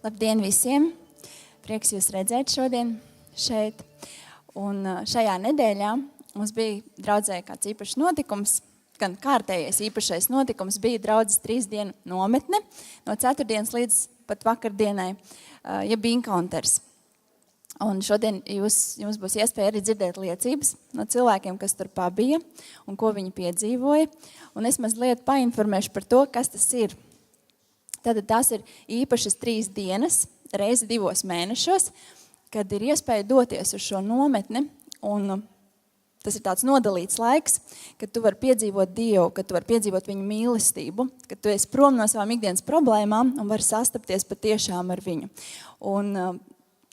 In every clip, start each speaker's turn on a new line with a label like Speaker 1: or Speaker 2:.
Speaker 1: Labdien visiem! Prieks jūs redzēt šodien šeit. Un šajā nedēļā mums bija draudzē kāds īpašs notikums, gan kārtējais īpašais notikums bija draudzes 3 dienu nometne, no 4. līdz pat vakardienai, encounters. Un šodien jums būs iespēja arī dzirdēt liecības no cilvēkiem, kas tur pabija un ko viņi piedzīvoja. Un es mazliet painformēšu par to, kas tas ir. Tātad tās ir īpašas 3 dienas, reizi 2 mēnešos, kad ir iespēja doties uz šo nometni, un tas ir tāds nodalīts laiks, kad tu vari piedzīvot Dievu, kad tu vari piedzīvot viņu mīlestību, kad tu esi prom no savām ikdienas problēmām un vari sastapties patiešām ar viņu. Un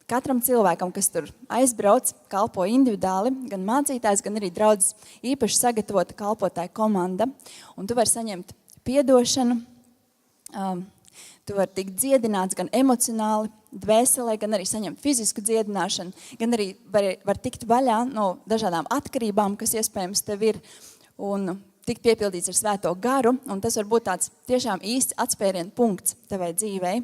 Speaker 1: katram cilvēkam, kas tur aizbrauc, kalpo individuāli, gan mācītājs, gan arī draudzes īpaši sagatavota kalpotāja komanda, un tu vari saņemt piedošanu, tu vari tikt dziedināts gan emocionāli, dvēselē, gan arī saņemt fizisku dziedināšanu, gan arī var tikt vaļā no dažādām atkarībām, kas iespējams tev ir, un tikt piepildīts ar svēto garu, un tas var būt tāds tiešām īsts atspērienu punkts tavai dzīvei.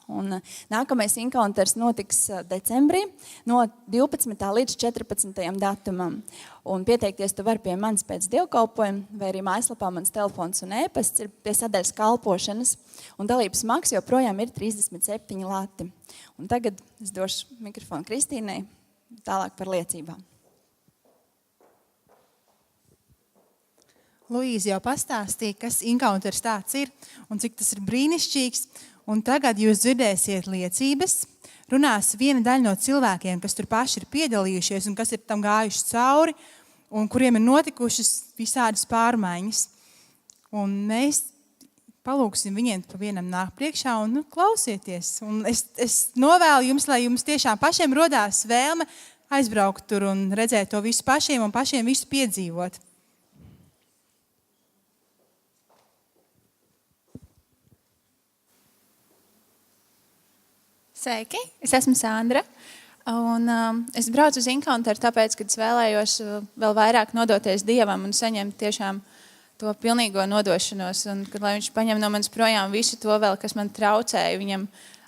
Speaker 1: Un nākamais encounters notiks decembrī no 12. līdz 14. datumam. Un pieteikties tu vari pie manis pēc dievkalpojuma, vai arī mājaslapā mans telefons un e-pasts ir pie sadaļas kalpošanas. Un dalības maksa joprojām ir 37 lati. Un tagad es došu mikrofonu Kristīnai tālāk par liecībām.
Speaker 2: Luīza jau pastāstīja, kas encounters tāds ir un cik tas ir brīnišķīgs. Un tagad jūs dzirdēsiet liecības, runās viena daļa no cilvēkiem, kas tur paši ir piedalījušies un kas ir tam gājuši cauri un kuriem ir notikušas visādas pārmaiņas. Un mēs palūksim viņiem pa vienam nāk priekšā un klausieties. Un es novēlu jums, lai jums tiešām pašiem rodās vēlme aizbraukt tur un redzēt to visu pašiem un pašiem visu piedzīvot.
Speaker 3: Sveiki, es esmu Sandra, un es braucu uz encounteru tāpēc, ka es vēlējos vēl vairāk nodoties Dievam un saņemt tiešām to pilnīgo nodošanos, un kad, lai viņš paņem no manis projām visu to vēl, kas man traucēja, viņam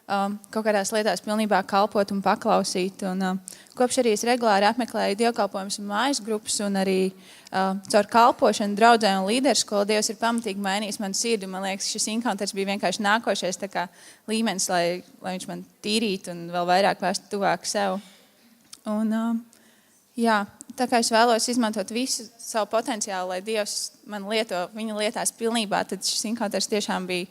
Speaker 3: kaut kādās lietās pilnībā kalpot un paklausīt. Un kopš arī es regulāri apmeklēju dievkalpojumus un mājas grupas, un arī caur kalpošanu draudzē un līderskolu Dievs ir pamatīgi mainījis manu sirdi. Man liekas, šis encounters bija vienkārši nākošais tā kā līmenis, lai viņš man tīrītu un vēl vairāk vēstu tuvāk sev. Un jā, tā kā es vēlos izmantot visu savu potenciālu, lai Dievs man lieto viņa lietās pilnībā, tad šis encounters tiešām bija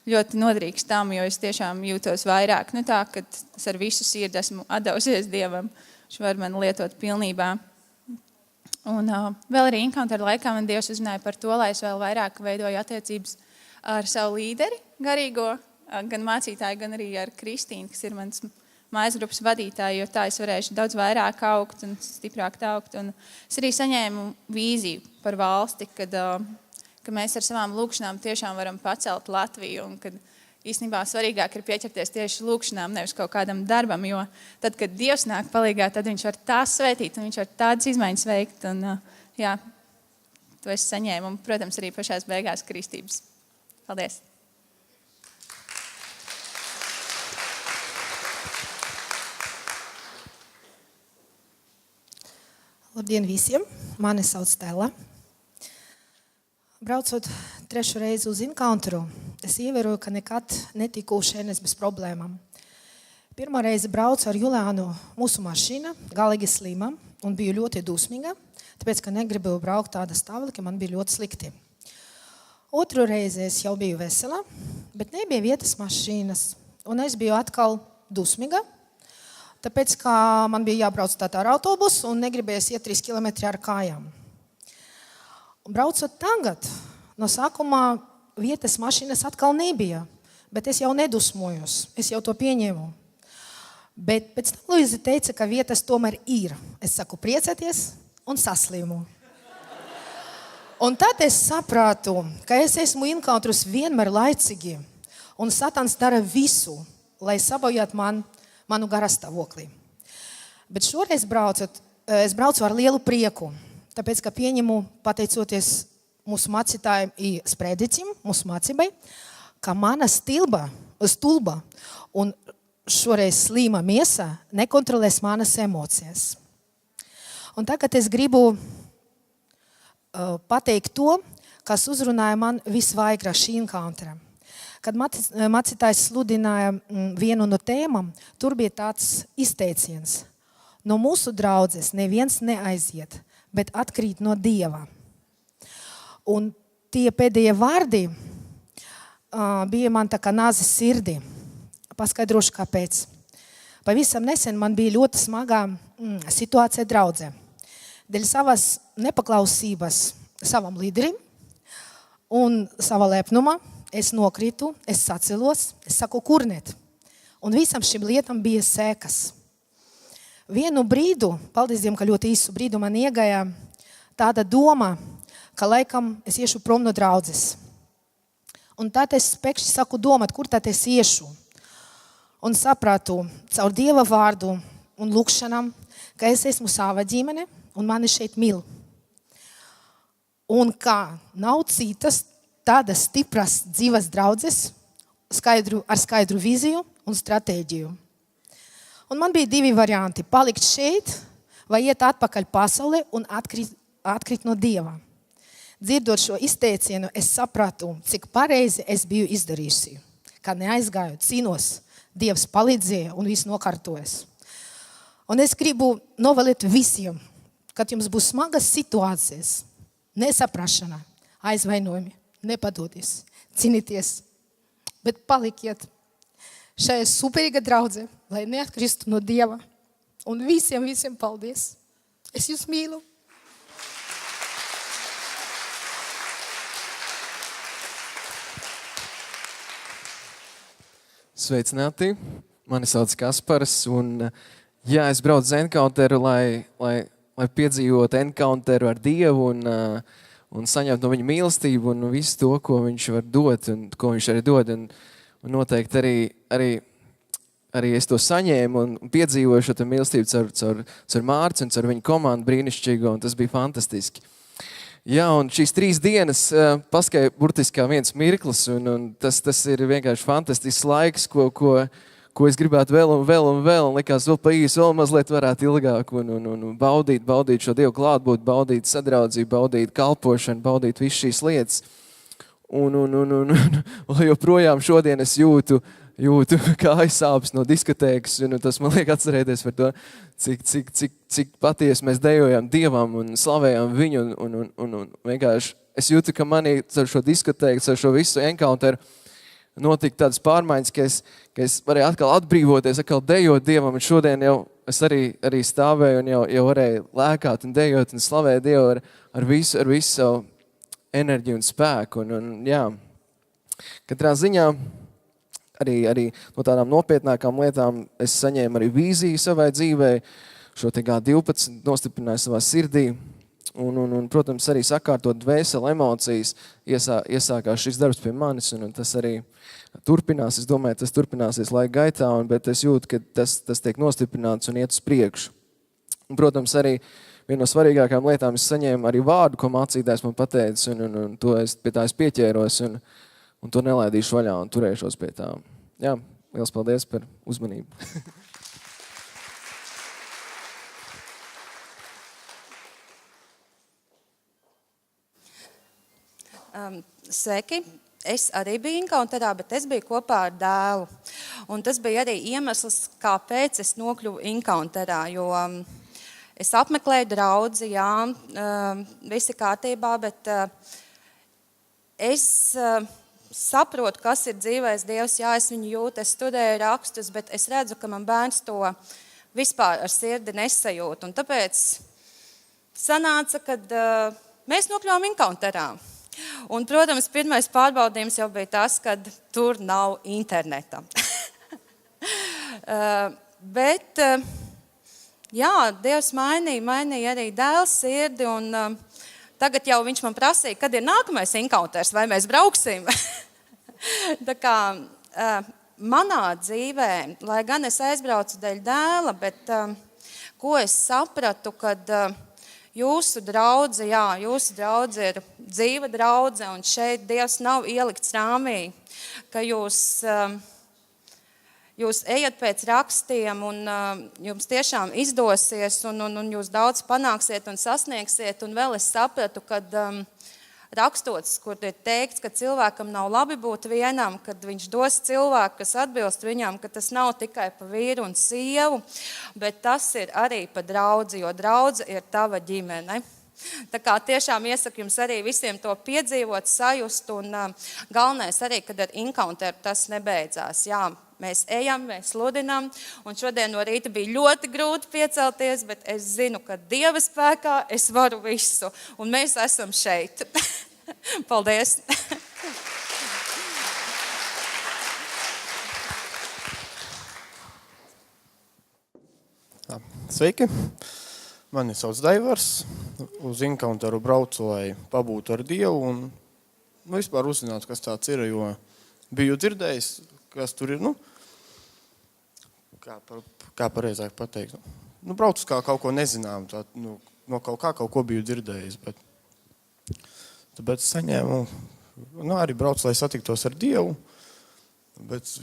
Speaker 3: ļoti noderīgs tam, jo es tiešām jūtos vairāk. Tā, kad es ar visu sirdi esmu atdevusies Dievam, viņš var man lietot pilnībā. Un vēl arī encounteru laikā man Dievs uzrunāja par to, lai es vēl vairāk veidoju attiecības ar savu līderi garīgo, gan mācītāju, gan arī ar Kristīnu, kas ir mans mājas grupas vadītāja, jo tā es varēšu daudz vairāk augt un stiprāk augt. Un es arī saņēmu vīziju par valsti, ka mēs ar savām lūkšanām tiešām varam pacelt Latviju un kad īstenībā svarīgāk ir pieķerties tieši lūkšanām, nevis kaut kādam darbam, jo tad, kad Dievs nāk palīgā, tad viņš var tās svētīt un viņš var tādas izmaiņas veikt. Un, jā, to es saņēmu un, protams, arī pašās beigās kristības. Paldies!
Speaker 4: Labdien visiem! Mani sauc Stela. Braucot 3. reizi uz encounteru, es ievēroju, ka nekad netiku šeit bez problēmām. 1. reizi braucu ar Juliānu mūsu mašīna, galīgi slima, un biju ļoti dusmīga, tāpēc, ka negribēju braukt tādā stāvoklī, ka man bija ļoti slikti. 2. reizi es jau biju vesela, bet nebija vietas mašīnas, un es biju atkal dusmīga, tāpēc, ka man bija jābrauc ar autobusu un negribēju iet 3 kilometri ar kājām. Braucot tagad, no sākumā vietas mašīnas atkal nebija, bet es jau nedusmojos, es jau to pieņēmu. Bet pēc tam Luīza teica, ka vietas tomēr ir. Es saku priecāties un saslimu. Un tad es sapratu, ka es esmu encounterus vienmēr laicīgi, un Satans dara visu, lai sabojātu manu garastāvokli. Bet šoreiz es braucu ar lielu prieku. Tāpēc, ka pieņemu, pateicoties mūsu mācītājiem i sprēdicim, mūsu mācībai, ka mana stilba stulba, un šoreiz slīma miesa nekontrolēs manas emocijas. Un tagad es gribu pateikt to, kas uzrunāja man visvairāk šī enkauntera. Kad mācītājs sludināja vienu no tēmām, tur bija tāds izteiciens: no mūsu draudzes neviens neaiziet, bet atkrīt no Dieva. Un tie pēdējie vārdi bija man tā kā nāzes sirdī. Paskaidrošu, kāpēc. Pavisam nesen man bija ļoti smagā situācija draudzē. Dēļ savas nepaklausības savam līderim un sava lepnuma es nokrītu, es sacelos, es saku kurnēt. Un visam šim lietam bija sekas. Vienu brīdu, paldies Dievam, ka ļoti īsu brīdu man iegāja tāda doma, ka laikam es iešu prom no draudzes. Un tad es pēkšņi saku domāt, kur tad es iešu. Un sapratu caur Dieva vārdu un lūkšanām, ka es esmu sava ģimene un mani šeit mīl. Un kā nav citas tādas stipras dzīves draudzes ar skaidru vīziju un stratēģiju. Un man bija divi varianti: palikt šeit vai iet atpakaļ pasaulē un atkrīt no Dieva. Dzirdot šo izteicienu, es sapratu, cik pareizi es biju izdarījusi. Kā neaizgāju, cīnos, Dievs palīdzēja un viss nokārtojas. Un es gribu novēlēt visiem, kad jums būs smagas situācijas, nesaprašana, aizvainojumi, nepadoties, cīnīties, bet palikiet šajā superīga draudze, lai neatkristu no Dieva. Un visiem paldies. Es jūs mīlu.
Speaker 5: Sveicināti, mani sauc Kaspars, un es braucu uz enkaunteru, lai piedzīvotu enkaunteru ar Dievu un saņemt no viņa mīlestību un visu to, ko viņš var dot un ko viņš arī dod. Un noteikti arī es to saņēmu un piedzīvoju šo mīlestību caur Mārci un caur viņa komandu brīnišķīgo, un tas bija fantastiski. Jā, un šīs 3 dienas paskāja burtiski kā viens mirklis, un tas ir vienkārši fantastisks laiks, ko es gribētu vēl, un likās vēl pa īsu, vēl mazliet varētu ilgāk, un baudīt šo Dievu klātbūt, baudīt sadraudzību, baudīt kalpošanu, baudīt visu šīs lietas. Un joprojām šodien es jūtu kājas sāpes no diskotēkas, un tas man liek atcerēties par to, cik patiesi mēs dejojam Dievam un slavējam viņu, un vienkārši es jūtu, ka manī ar šo diskotēku, ar šo visu enkaunteru notika tādas pārmaiņas, ka es varēju atkal atbrīvoties, atkal dejot Dievam, un šodien jau es arī stāvēju un jau varēju lēkāt un dejot un slavēt Dievu ar visu savu enerģiju un spēku. Un jā, katrā ziņā arī no tādām nopietnākām lietām es saņēmu arī vīziju savai dzīvē, šo te G12 nostiprināju savā sirdī, un protams, arī sakārtot dvēseli, emocijas, iesākās šis darbs pie manis, un tas arī turpinās. Es domāju, tas turpināsies laika gaitā, bet es jūtu, ka tas tiek nostiprināts un iet uz priekšu. Un, protams, arī viena no svarīgākām lietām es saņēmu arī vārdu, ko mācītājs man pateica, un pie tā es pieķēros, un to nelaidīšu vaļā un turēšos pie tā. Jā, liels paldies par uzmanību.
Speaker 6: Sveiki! Es arī biju enkaunterā, bet es biju kopā ar dēlu. Un tas bija arī iemesls, kāpēc es nokļuvu enkaunterā, jo es apmeklēju draudzi, jā, visi kārtībā, bet es saprotu, kas ir dzīvais Dievs, jā, es viņu jūtu, es studēju rakstus, bet es redzu, ka man bērns to vispār ar sirdi nesajūt. Un tāpēc sanāca, kad mēs nokļuvām enkaunterā. Un, protams, pirmais pārbaudījums jau bija tas, kad tur nav interneta. Bet, jā, Dievs mainīja arī dēla sirdi, un tagad jau viņš man prasīja, kad ir nākamais enkaunters, vai mēs brauksim. Tā kā manā dzīvē, lai gan es aizbraucu dēļ dēla, bet ko es sapratu, kad jūsu draudze ir dzīva draudze, un šeit Dievs nav ielikts rāmī, ka jūs jūs ejat pēc rakstiem un jums tiešām izdosies un jūs daudz panāksiet un sasniegsiet. Un vēl es sapratu, kad rakstots, kur ir teikts, ka cilvēkam nav labi būt vienam, kad viņš dos cilvēku, kas atbilst viņam, ka tas nav tikai pa vīru un sievu, bet tas ir arī pa draudzi, jo draudze ir tava ģimene. Tā kā tiešām iesaku jums arī visiem to piedzīvot, sajust, un galvenais arī, kad ar Encounter tas nebeidzās. Jā, mēs ejam, mēs sludinām, un šodien no rīta bija ļoti grūti piecelties, bet es zinu, ka Dieva spēkā es varu visu, un mēs esam šeit. Paldies!
Speaker 7: Sveiki! Mani sauc Daivars. Uz Encounteru braucu, lai pabūtu ar Dievu un vispār uzzinātu, kas tāds ir, jo biju dzirdējis, kas tur ir, kā pareizāk pateikt. Braucu kā kaut ko nezinām, no kaut ko biju dzirdējis, bet tāpēc saņēmu, arī braucu, lai satiktos ar Dievu, bet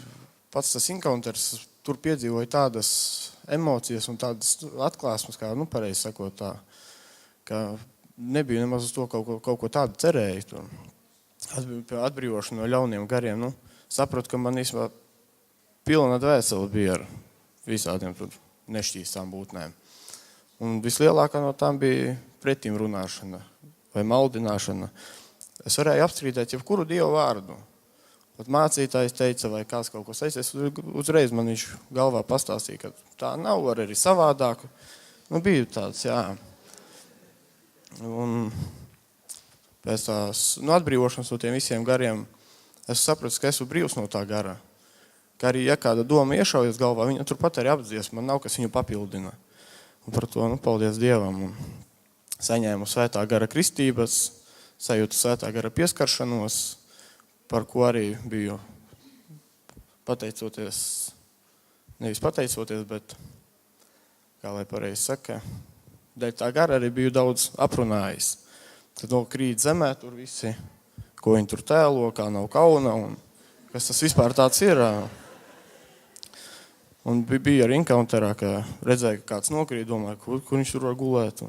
Speaker 7: pats tas Encounters, tur piedzīvoju tādas emocijas un tādas atklāsmes, kā, pareizi sakot tā, ka nebiju nemaz uz to kaut ko tādu cerēju. Tur. Atbrīvošanu no ļauniem gariem, sapratu, ka man īstenībā pilna dvēsele bija ar visādiem tur nešķīstām būtnēm. Un vislielākā no tām bija pretīm runāšana vai maldināšana. Es varēju apstrīdēt jebkuru Dievu vārdu. Pat mācītājs teica, vai kāds kaut ko teica, uzreiz man viņš galvā pastāstīja, ka tā nav, var arī savādāk. Bija tāds, jā. Un pēc tās atbrīvošanas no tiem visiem gariem es sapratu, ka esmu brīvs no tā gara. Ka arī, ja kāda doma iešaujas galvā, viņa turpat arī apdzies, man nav, kas viņu papildina. Un par to, paldies Dievam. Un saņēmu svētā gara kristības, sajūtu svētā gara pieskaršanos, par ko arī biju pateicoties, nevis pateicoties, bet, kā lai pareizi saka, dēļ tā gara arī biju daudz aprunājis. Tad krīt zemē tur visi, ko viņi tur tēlo, kā nav kauna, un kas tas vispār tāds ir. Un bija arī Encounterā, ka redzēju, ka kāds nokrīt, domāju, kur viņš tur var gulēt.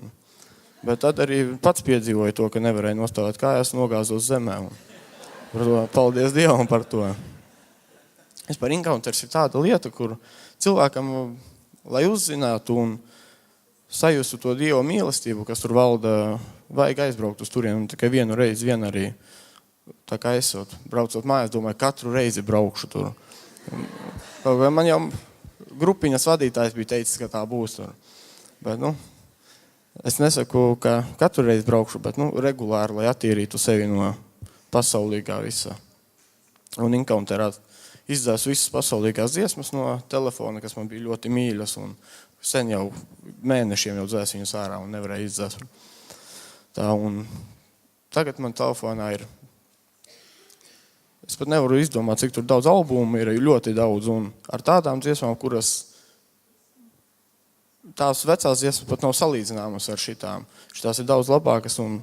Speaker 7: Bet tad arī pats piedzīvoju to, ka nevarēju nostāvēt kājās, nogāzos zemē. Paldies Dievam par to. Vispār Encounters ir tāda lieta, kur cilvēkam, lai uzzinātu un sajustu to Dieva mīlestību, kas tur valda, vajag aizbraukt uz turien. Un tikai vienu reizi vien arī, tā kā esot, braucot mājās, domāju, katru reizi braukšu tur. Man jau grupiņas vadītājs bija teicis, ka tā būs tur. Bet, es nesaku, ka katru reizi braukšu, bet, regulāri, lai attīrītu sevi no pasaulīgā visā. Un Encounterā izdzēs visas pasaulīgās dziesmas no telefona, kas man bija ļoti mīļas, un sen jau mēnešiem jau dzēs viņus ārā un nevarēja izdzēs. Tā, un tagad man telefonā ir, es pat nevaru izdomāt, cik tur daudz albumu ir, ļoti daudz, un ar tādām dziesmām, kuras tās vecās dziesmas pat nav salīdzināmas ar šitām. Šitās ir daudz labākas, un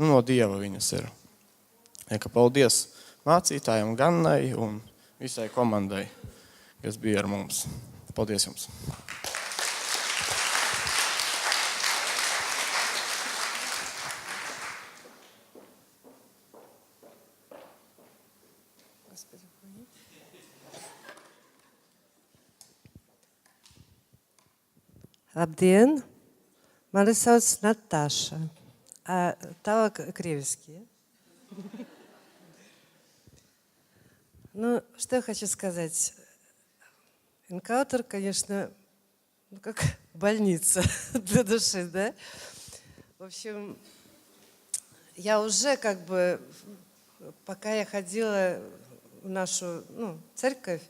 Speaker 7: no Dieva viņas ir. Paldies mācītājiem Gannai un visai komandai, kas bija ar mums. Paldies jums!
Speaker 8: Labdien! Mani sauc Natāša. Tālāk krieviski. Что я хочу сказать. Encounter, конечно, как больница для души, да? В общем, я уже пока я ходила в нашу церковь,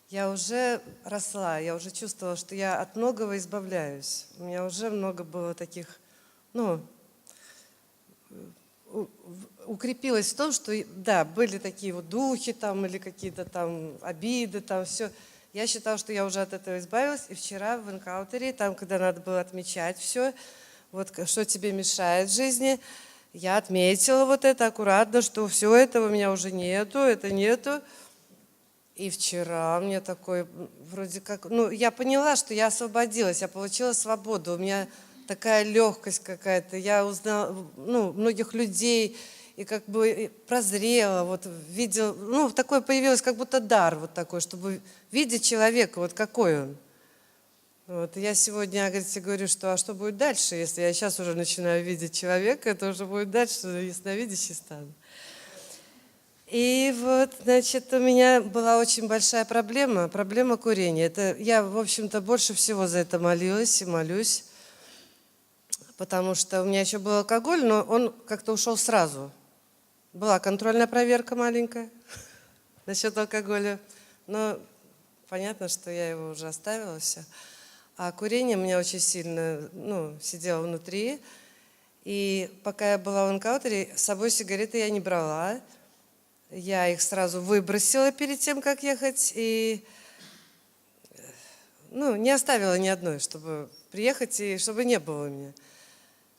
Speaker 8: я уже росла, я уже чувствовала, что я от многого избавляюсь. У меня уже много было таких, укрепилась в том, что, да, были такие вот духи там или какие-то там обиды, там все. Я считала, что я уже от этого избавилась. И вчера в Энкаунтере, там, когда надо было отмечать все, вот что тебе мешает в жизни, я отметила вот это аккуратно, что все этого у меня уже нету, это нету. И вчера у меня такой, вроде как, ну, я поняла, что я освободилась, я получила свободу, у меня такая легкость какая-то, я узнала, ну, многих людей, и как бы прозрела, вот видела, ну, такое появилось, как будто дар вот такой, чтобы видеть человека, вот какой он. Вот, я сегодня Агате говорю, что а что будет дальше, если я сейчас уже начинаю видеть человека, то уже будет дальше, ясновидящий стану. И вот, значит, у меня была очень большая проблема курения. Это я, в общем-то, больше всего за это молилась и молюсь, потому что у меня еще был алкоголь, но он как-то ушел сразу. Была контрольная проверка маленькая насчет алкоголя, но понятно, что я его уже оставила все. А курение у меня очень сильно, ну, сидело внутри. И пока я была в энкаунтере, с собой сигареты я не брала. Я их сразу выбросила перед тем, как ехать, и ну, не оставила ни одной, чтобы приехать и чтобы не было у меня.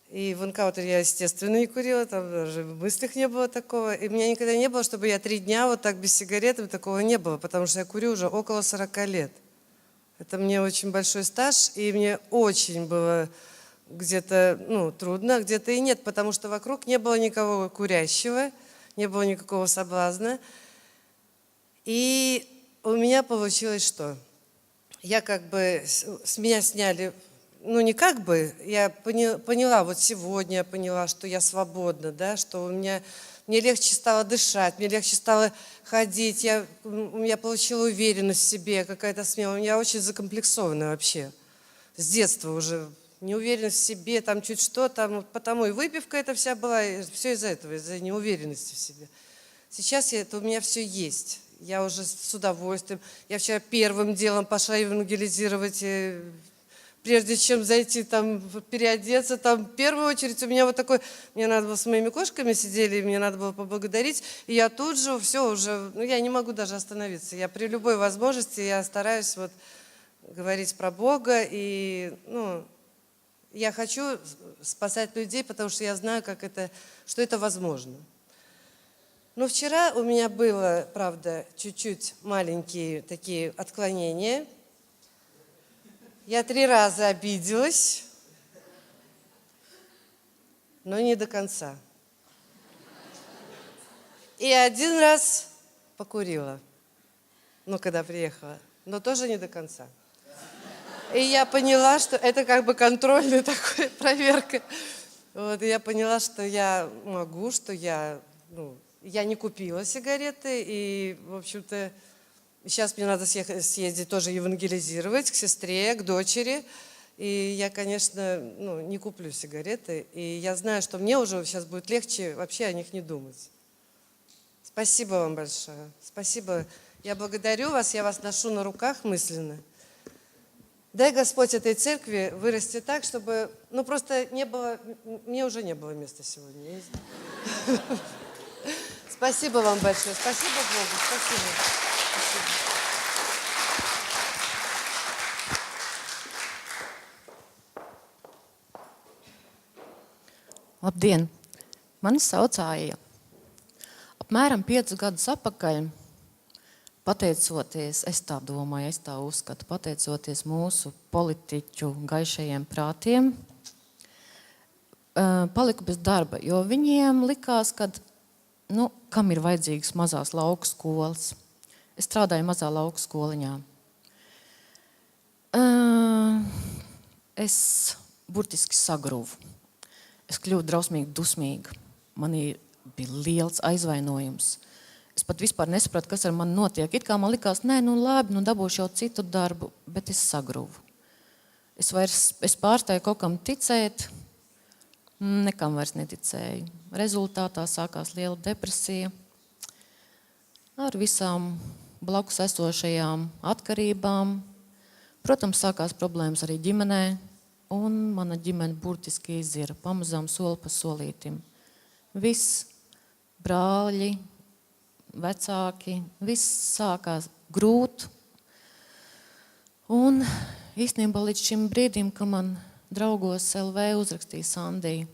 Speaker 8: И в энкаунтере я, естественно, не курила, там даже в мыслях не было такого. И у меня никогда не было, чтобы я 3 дня вот так без сигареты, такого не было, потому что я курю уже около 40 лет. Это мне очень большой стаж, и мне очень было где-то, ну, трудно, где-то и нет, потому что вокруг не было никого курящего, не было никакого соблазна. И у меня получилось что? Я как бы, с меня сняли, ну не как бы, я поняла, вот сегодня я поняла, что я свободна, да, что мне легче стало дышать, мне легче стало ходить, у меня получила уверенность в себе, какая-то смелость. Я очень закомплексована вообще, с детства уже. Неуверенность в себе, там чуть что, там, потому и выпивка эта вся была, и все из-за этого, из-за неуверенности в себе. Сейчас это у меня все есть. Я уже с удовольствием. Я вчера первым делом пошла евангелизировать, прежде чем зайти там, переодеться. Там, в первую очередь у меня вот такой, мне надо было с моими кошками сидели, и мне надо было поблагодарить. И я тут же все уже, ну я не могу даже остановиться. Я при любой возможности, я стараюсь вот говорить про Бога и, ну, я хочу спасать людей, потому что я знаю, что это возможно. Но вчера у меня было, правда, чуть-чуть маленькие такие отклонения. Я 3 раза обиделась, но не до конца. И 1 раз покурила, ну, когда приехала, но тоже не до конца. И я поняла, что это как бы контрольная такая проверка. Вот, и я поняла, что я могу, что я не купила сигареты. И, в общем-то, сейчас мне надо съездить тоже евангелизировать к сестре, к дочери. И я, конечно, не куплю сигареты. И я знаю, что мне уже сейчас будет легче вообще о них не думать. Спасибо вам большое. Спасибо. Я благодарю вас, я вас ношу на руках мысленно. Дай Господь этой церкви вырасти так, чтобы, просто не было, мне уже не было места сегодня. Спасибо вам большое, спасибо Богу, спасибо.
Speaker 9: Labdien! Mani sauc Aija. Apmēram 5 gadus atpakaļ, pateicoties, es tā domāju, es tā uzskatu, pateicoties mūsu politiķu gaišajiem prātiem, paliku bez darba, jo viņiem likās, ka, kam ir vajadzīgas mazās lauku skolas. Es strādāju mazā lauku skoliņā. Es burtiski sagruvu. Es kļuvu drausmīgi dusmīga. Man bija liels aizvainojums. Es pat vispār nesapratu, kas ar mani notiek. It kā man likās, labi, dabūšu jau citu darbu, bet es sagruvu. Es pārstāju kaut kam ticēt, nekam vairs neticēju. Rezultātā sākās liela depresija ar visām blakus esošajām atkarībām. Protams, sākās problēmas arī ģimenē, un mana ģimene burtiski izzira pamazām soli pa solītim. Viss, brāļi, vecāki, viss sākās grūt. Un īstenībā līdz šim brīdim, ka man draugos LV uzrakstīja Sandija.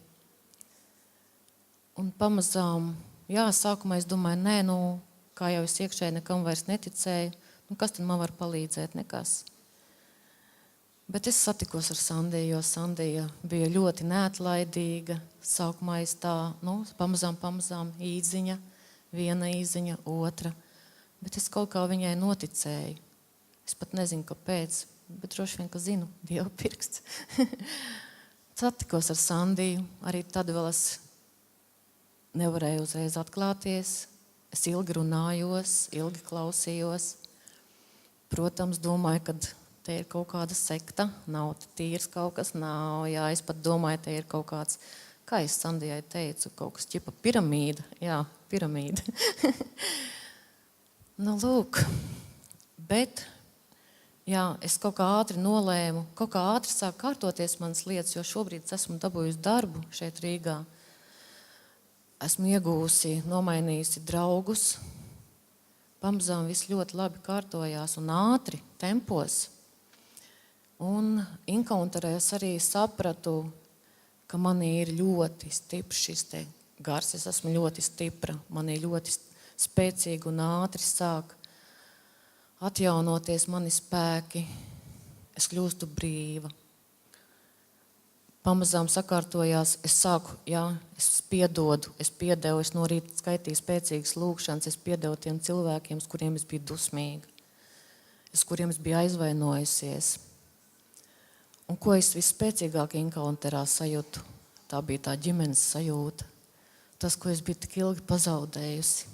Speaker 9: Un pamazām, sākumā es domāju, kā jau es iekšēji nekam vairs neticēju, kas tad man var palīdzēt? Nekas. Bet es satikos ar Sandiju, jo Sandija bija ļoti neatlaidīga. Sākumā es tā, pamazām īziņa, viena īziņa, otra. Bet es kaut kā viņai noticēju. Es pat nezinu, kāpēc, bet droši vien, ka zinu, Dieva pirksts. Satikos ar Sandiju, arī tad vēl es nevarēju uzreiz atklāties. Es ilgi runājos, ilgi klausījos. Protams, domāju, ka te ir kaut kāda sekta, nav tīrs kaut kas, nav, jā, es pat domāju, te ir kaut kāds, kā es Sandijai teicu, kaut kas ķipa piramīda, jā, piramīda. Lūk, bet, jā, es kaut kā ātri nolēmu, kaut kā ātri sāk kārtoties manas lietas, jo šobrīd esmu dabūjusi darbu šeit Rīgā. Esmu iegūsi, nomainījusi draugus, pamazām viss ļoti labi kārtojās un ātri tempos. Un encounterē es arī sapratu, ka manī ir ļoti stiprs šis te gars. Es esmu ļoti stipra, manī ļoti spēcīgi un ātri sāk atjaunoties mani spēki. Es kļūstu brīva. Pamazām sakārtojās, es sāku, es piedodu, es piedevu, es no rīta skaitīju spēcīgas lūkšanas, es piedevu tiem cilvēkiem, uz kuriem es biju dusmīga, uz kuriem es biju aizvainojusies. Un ko es visspēcīgāk encounterā sajūtu, tā bija tā ģimenes sajūta. Tas, ko es biju tik ilgi pazaudējusi.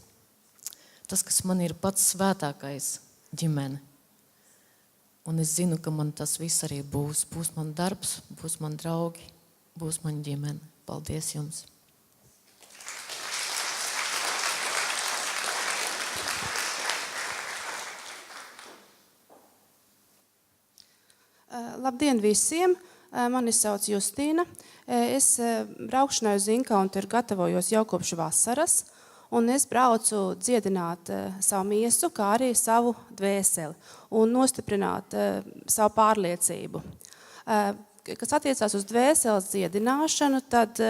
Speaker 9: Tas, kas man ir pats svētākais ģimene. Un es zinu, ka man tas viss arī būs. Būs man darbs, būs man draugi, būs man ģimene. Paldies jums!
Speaker 10: Labdien visiem! Mani sauc Justīna. Es braukšanai uz encounteru gatavojos jau kopš vasaras, un es braucu dziedināt savu miesu, kā arī savu dvēseli, un nostiprināt savu pārliecību. Kas attiecās uz dvēseles dziedināšanu, tad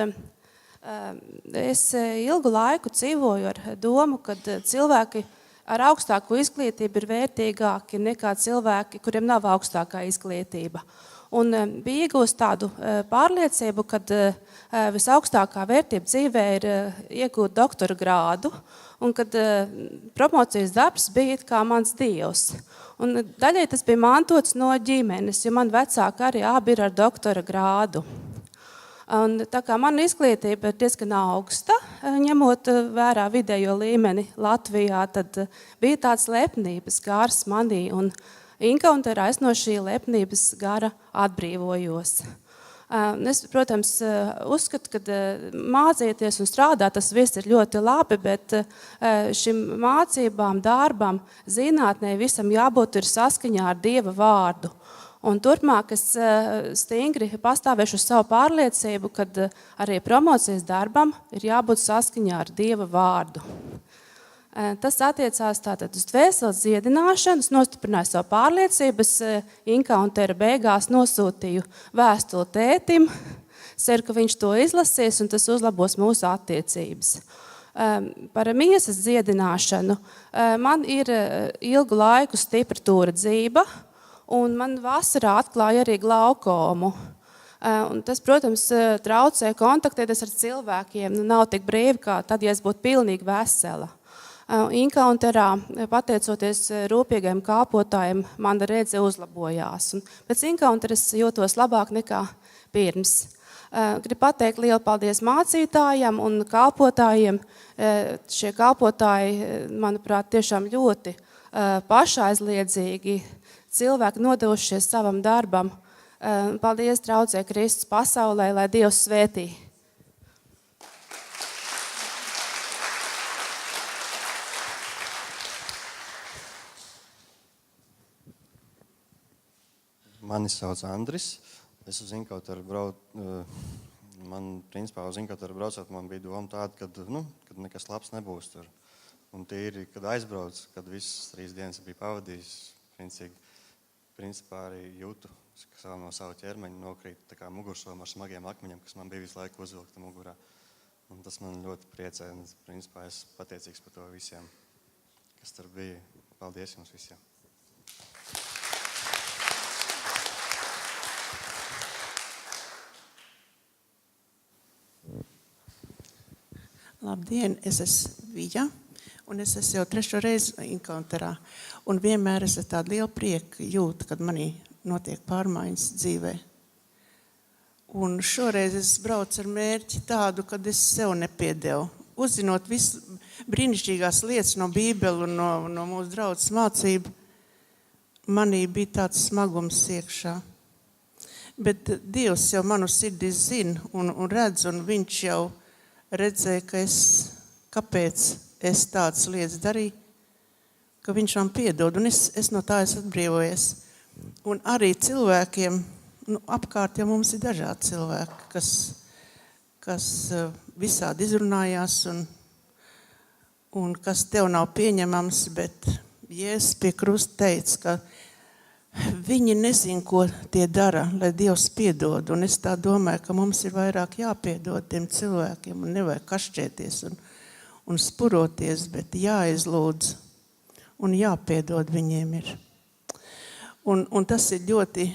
Speaker 10: es ilgu laiku dzīvoju ar domu, ka cilvēki ar augstāko izglītību ir vērtīgāki nekā cilvēki, kuriem nav augstākā izglītība. Un bija iegūst tādu pārliecību, ka visaugstākā vērtība dzīvē ir iegūt doktora grādu, un kad promocijas darbs bija it kā mans dievs. Un daļai tas bija mantots no ģimenes, jo man vecāki arī abi ir ar doktora grādu. Un tā kā mana izglītība ir diezgan augsta, ņemot vērā vidējo līmeni Latvijā, tad bija tāds lepnības gars manī, un encounterā es no šī lepnības gara atbrīvojos. Es, protams, uzskatu, ka mācīties un strādāt, tas viss ir ļoti labi, bet šim mācībām, darbam, zinātnē visam jābūt ir saskaņā ar Dieva vārdu. Un turpmāk es stingri pastāvēšu uz savu pārliecību, ka arī promocijas darbam ir jābūt saskaņā ar Dieva vārdu. Tas attiecās tātad uz dvēseles dziedināšanu, es nostiprināju savu pārliecību, es encountera beigās nosūtīju vēstuli tētim, ceru, ka viņš to izlasīs un tas uzlabos mūsu attiecības. Par miesas dziedināšanu man ir ilgu laiku stipra tūredzība, un man vasarā atklāja arī glaukomu. Un tas, protams, traucē kontaktēties ar cilvēkiem. Nav tik brīvi, kā tad, ja es būtu pilnīgi vesela. Encounterā, pateicoties rūpīgiem kalpotājiem, mana redze uzlabojās. Un pēc encountera es jūtos labāk nekā pirms. Gribu pateikt lielu paldies mācītājiem un kalpotājiem. Šie kalpotāji, manuprāt, tiešām ļoti pašaizliedzīgi cilvēki nodevušies savam darbam. Paldies, draudzē Kristus pasaulē, lai Dievs svētī.
Speaker 11: Mani sauc Andris. Es uz encounteru principā uz encounteru braucot, man bija doma tāda, kad nekas labs nebūs tur. Un tīri, kad aizbrauc, kad visas 3 dienas bija pavadījis, principā arī jūtu, ka no savu ķermeņa nokrīt tā kā mugursoma ar smagiem akmeņiem, kas man bija visu laiku uzvilkta mugurā. Un tas man ļoti priecē, un principā es pateicīgs par to visiem. kas tur bija. Paldies jums visiem.
Speaker 12: Labdien, es esmu Vija, un es esmu jau 3. reizi Encounterā. Un vienmēr es tādu lielu prieku jūtu, kad manī notiek pārmaiņas dzīvē. Un šoreiz es braucu ar mērķi tādu, kad es sev nepiedevu. Uzzinot visu brīnišķīgās lietas no Bībeli un no mūsu draudzes mācību, manī bija tāds smagums iekšā. Bet Dievs jau manu sirdi zina un redz, un viņš jau redzēja, kāpēc es tādas lietas darīju, ka viņš man piedod, un es no tā esmu atbrīvojies. Un arī cilvēkiem, apkārt jau mums ir dažādi cilvēki, kas visādi izrunājās un kas tev nav pieņemams, bet Jēzus pie krusta teica, ka viņi nezin, ko tie dara, lai Dievs piedod. Un es tā domāju, ka mums ir vairāk jāpiedod tiem cilvēkiem un nevajag kašķēties un spuroties, bet jāizlūdz un jāpiedod viņiem ir. Un tas ir ļoti,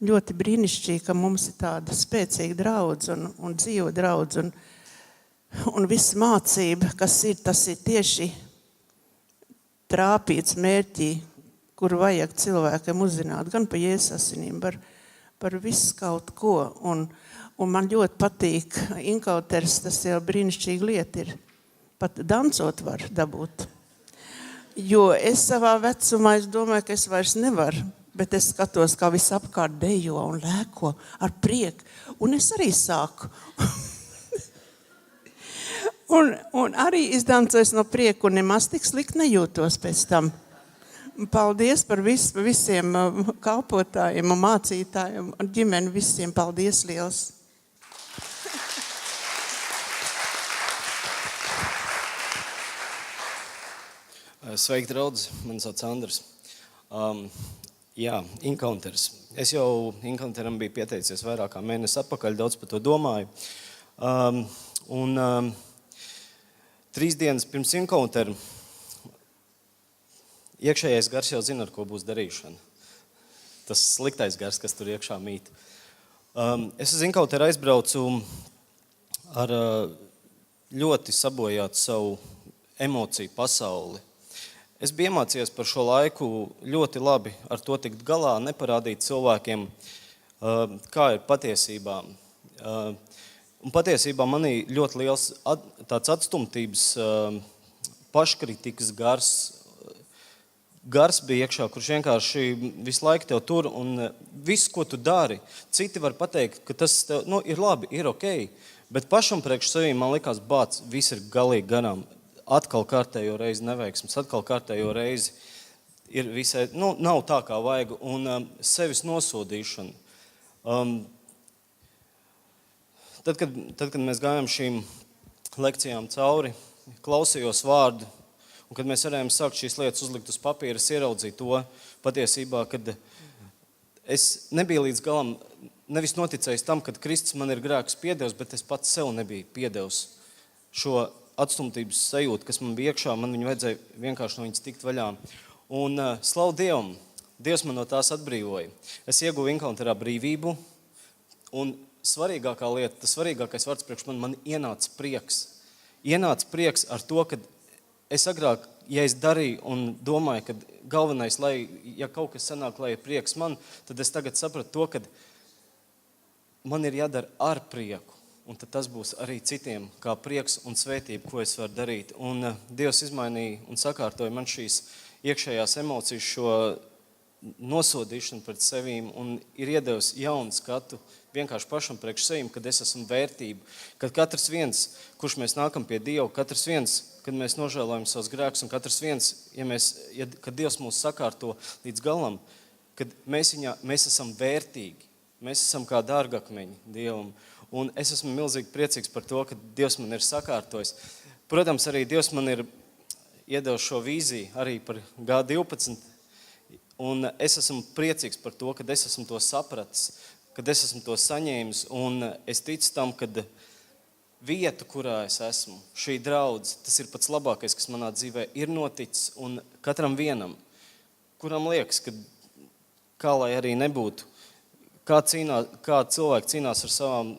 Speaker 12: ļoti brīnišķīgi, ka mums ir tāda spēcīga draudz un dzīva draudz un viss mācība, kas ir, tas ir tieši trāpīts mērķī, kur vajag cilvēkiem uzzināt, gan par Jēzus asinīm, par visu kaut ko. Un man ļoti patīk Encounteris, tas jau brīnišķīga lieta ir. Pat dancot var dabūt. Jo es savā vecumā, es domāju, ka es vairs nevaru, bet es skatos, kā viss apkārt dejo un lēko ar prieku. Un es arī sāku. un arī izdancojos no prieku un nemaz tik slikti nejūtos pēc tam. Paldies par visiem kalpotājiem un mācītājiem un ģimeni visiem. Paldies liels!
Speaker 13: Sveiki, draudzi! Mani sauc Andris. Jā, Encounteris. Es jau Encounteram biju pieteicies vairāk kā mēnesi atpakaļ, daudz par to domāju. 3 dienas pirms Encounteru iekšējais gars jau zina, ar ko būs darīšana. Tas sliktais gars, kas tur iekšā mīt. Es uz Encounteru aizbraucu ar ļoti sabojātu savu emociju pasauli. Es biju iemācījies par šo laiku ļoti labi ar to tikt galā, neparādīt cilvēkiem, kā ir patiesībā. Un patiesībā manī ļoti liels tāds atstumtības, paškritikas gars bija iekšā, kurš vienkārši visu laiku tev tur un viss, ko tu dari, citi var pateikt, ka tas tev, ir labi, ir ok, bet pašam priekš sevī man likās bāc, viss ir galīgi garām. Atkal kārtējo reizi neveiksmes, atkal kārtējo reizi ir visai, nav tā, kā vajag, un sevis nosodīšana. Tad, kad mēs gājām šīm lekcijām cauri, klausījos vārdu, un kad mēs varējām sākt šīs lietas uzlikt uz papīra, es ieraudzīju to patiesībā, kad es nebiju līdz galam, nevis noticējis tam, kad Kristus man ir grēks piedevis, bet es pats sev nebiju piedevis šo atstumtības sajūta, kas man bija iekšā, man viņu vajadzēja vienkārši no viņas tikt vaļā. Un slavu Dievam, Dievs man no tās atbrīvoja. Es ieguvu Encounterā brīvību, un svarīgākā lieta, tas svarīgākais vārds priekš man ienāca prieks. Ienāca prieks ar to, ka es agrāk, ja es darīju un domāju, ka galvenais, ja kaut kas sanāk, lai ir prieks man, tad es tagad sapratu to, ka man ir jādara ar prieku. Un tad tas būs arī citiem kā prieks un svētība, ko es varu darīt. Un Dievs izmainīja un sakārtoja man šīs iekšējās emocijas, šo nosodīšanu pret sevīm un ir iedevis jaunu skatu vienkārši pašam priekš sevīm, kad es esmu vērtība. Kad katrs viens, kurš mēs nākam pie Dieva, katrs viens, kad mēs nožēlojam savus grēkus, un katrs viens, kad Dievs mūs sakārto līdz galam, kad mēs esam vērtīgi, mēs esam kā dārgakmeņi Dievam. Un es esmu milzīgi priecīgs par to, ka Dievs man ir sakārtojis. Protams, arī Dievs man ir iedevis šo vīziju arī par G12. Un es esmu priecīgs par to, ka es esmu to sapratis, kad es esmu to saņēmis. Un es ticu tam, ka vietu, kurā es esmu, šī draudze, tas ir pats labākais, kas manā dzīvē ir noticis, un katram vienam, kuram liekas, ka kā lai arī nebūtu, kā cilvēki cīnās ar savām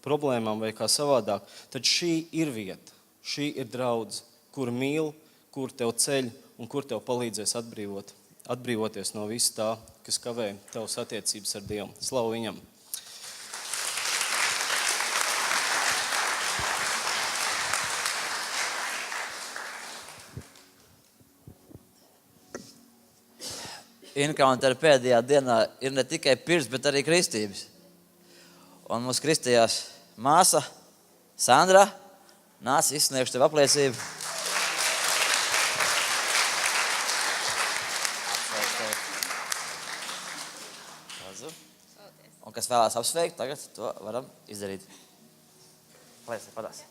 Speaker 13: problēmām vai kā savādāk, tad šī ir vieta, šī ir draudze, kur mīl, kur tev ceļ un kur tev palīdzēs atbrīvoties no visu tā, kas kavē tavas attiecības ar Dievu. Slavu viņam!
Speaker 14: Encounter pēdējā dienā ir ne tikai pirms, bet arī kristības. Un mūsu kristījās māsa Sandra nāc izsniegšu tev apliecību. Un kas vēlās apsveikt, tagad to varam izdarīt. Paldies, padās.